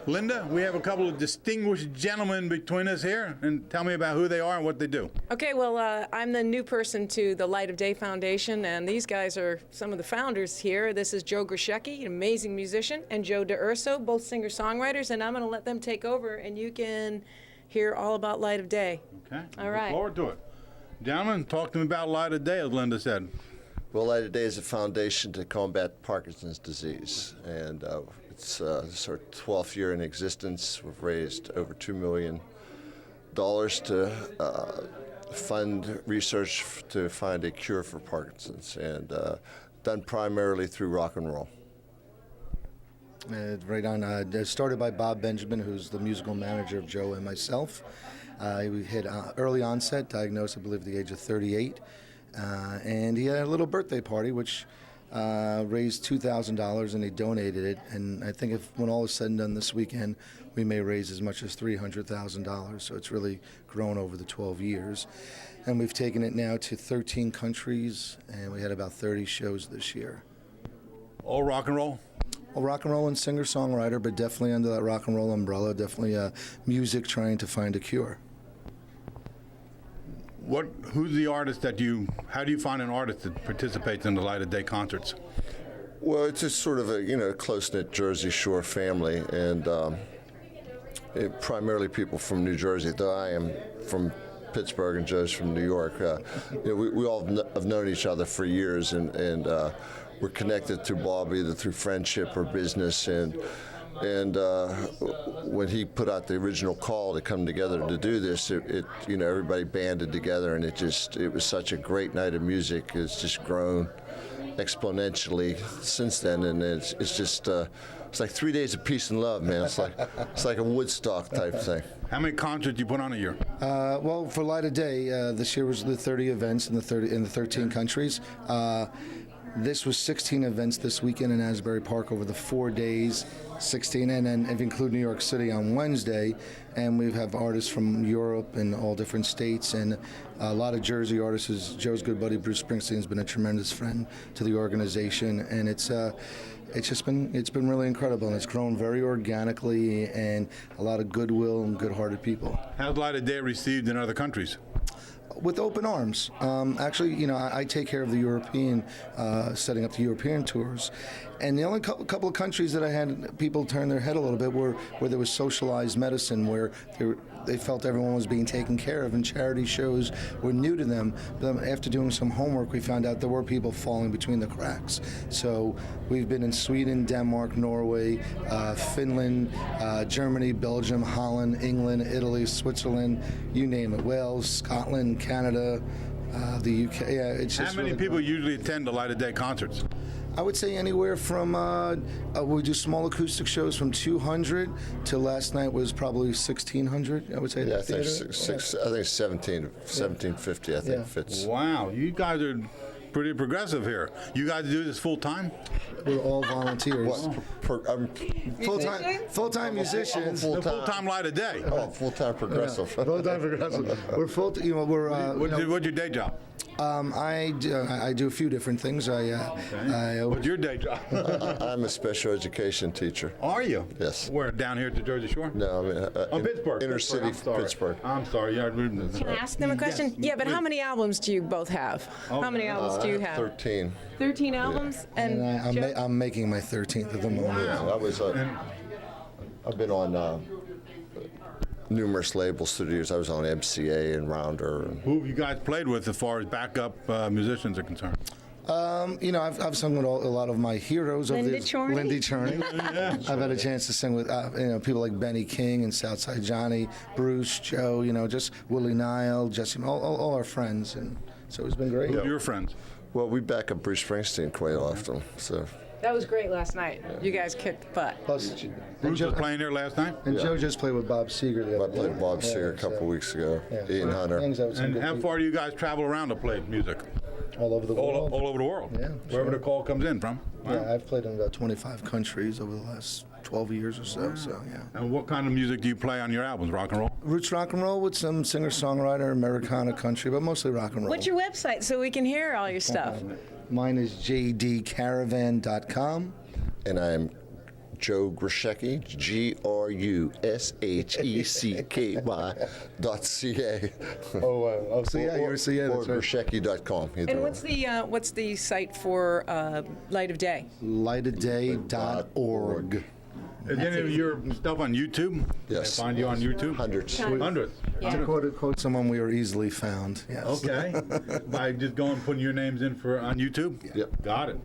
Linda, we have a couple of distinguished gentlemen between us here, and tell me about who they are and what they do. Okay, well, I'm the new person to the Light of Day Foundation, and these guys are some of the founders here. This is Joe Grushecky, an amazing musician, and Joe D'Urso, both singer-songwriters, and I'm going to let them take over, and you can hear all about Light of Day. Okay. All right. Look forward to it. Gentlemen, talk to me about Light of Day, as Linda said. Well, Light of Day is a foundation to combat Parkinson's disease, and it's our 12th year in existence. We've raised over $2 million to fund research to find a cure for Parkinson's, and done primarily through rock and roll. Right on. Started by Bob Benjamin, who's the musical manager of Joe and myself. We had early onset, diagnosed, I believe, at the age of 38. And he had a little birthday party, which raised $2,000, and he donated it. And I think when all is said and done this weekend, we may raise as much as $300,000. So it's really grown over the 12 years. And we've taken it now to 13 countries, and we had about 30 shows this year. All rock and roll? Well, rock and roll and singer-songwriter, but definitely under that rock and roll umbrella, definitely music trying to find a cure. Who's the artist how do you find an artist that participates in the Light of Day concerts? Well, it's just sort of a close-knit Jersey Shore family, and primarily people from New Jersey, though I am from Pittsburgh and Joe's from New York. We all have known each other for years, and we're connected through Bob either through friendship or business, and when he put out the original call to come together to do this, everybody banded together, and it was such a great night of music. It's just grown exponentially since then, and it's just it's like 3 days of peace and love, man. It's like a Woodstock type thing. How many concerts do you put on a year? Well, for Light of Day, this year was the 30 events in the 13 countries. This was 16 events this weekend in Asbury Park over the 4 days, 16, and then if you include New York City on Wednesday, and we have artists from Europe and all different states, and a lot of Jersey artists. Joe's good buddy Bruce Springsteen has been a tremendous friend to the organization, and it's been really incredible, and it's grown very organically, and a lot of goodwill and good-hearted people. How's Light of Day received in other countries? With open arms. Actually, I take care of the European, setting up the European tours. And the only couple of countries that I had people turn their head a little bit were where there was socialized medicine, where they felt everyone was being taken care of, and charity shows were new to them. But after doing some homework, we found out there were people falling between the cracks. So we've been in Sweden, Denmark, Norway, Finland, Germany, Belgium, Holland, England, Italy, Switzerland, you name it, Wales, Scotland, Canada, the UK. Yeah, it's just How many people usually attend the Light of Day concerts? I would say anywhere from, we do small acoustic shows from 200 to last night was probably 1,600, I would say. Yeah, I think 1750, I think fits. Wow, you guys are pretty progressive here. You guys do this full time? We're all volunteers. Full-time musicians. The full-time Light of Day. Oh, full-time progressive. Yeah, full-time progressive. We're What's your day job? I do a few different things. What's your day job? I'm a special education teacher. Are you? Yes. Where, down here at the Jersey Shore? No, I mean Pittsburgh. Inner city Pittsburgh. I'm sorry. Can I ask them a question? Yes. Yeah, but how many albums do you both have? How many albums do you have? 13. 13 albums? Yeah. And I'm making my 13th at the moment. Wow. I've been on numerous labels through the years. I was on MCA and Rounder. Who have you guys played with as far as backup musicians are concerned? I've sung with a lot of my heroes over the Chorney? Lindy Chorney. I've had a chance to sing with people like Benny King and Southside Johnny, Bruce, Joe. Just Willie Nile, Jesse, all our friends, and so it's been great. Who are your friends? Well, we back up Bruce Springsteen quite often. So that was great last night. You guys kicked butt. Plus, Bruce was playing here last night? And Joe just played with Bob Seger the I other day. played with Bob Seger a couple weeks ago. Ian Hunter. And how far do you guys travel around to play music? All over the world. All over the world? Yeah. Wherever the call comes in from? Wow. Yeah, I've played in about 25 countries over the last 12 years or so. So yeah. And what kind of music do you play on your albums? Rock and roll? Roots rock and roll with some singer-songwriter, Americana, country, but mostly rock and roll. What's your website so we can hear all your stuff? Mine is jdcaravan.com. And I am Joe Grushecky, GRUSHECKY.ca. So yeah, or that's right. Grushecky.com. And what's the site for Light of Day? lightofday.org. Is any of your stuff on YouTube? Yes. Can I find you on YouTube? Hundreds. Hundreds. Yeah. To quote someone, we are easily found. Yes. Okay. By just going and putting your names in for on YouTube? Yep. Got it.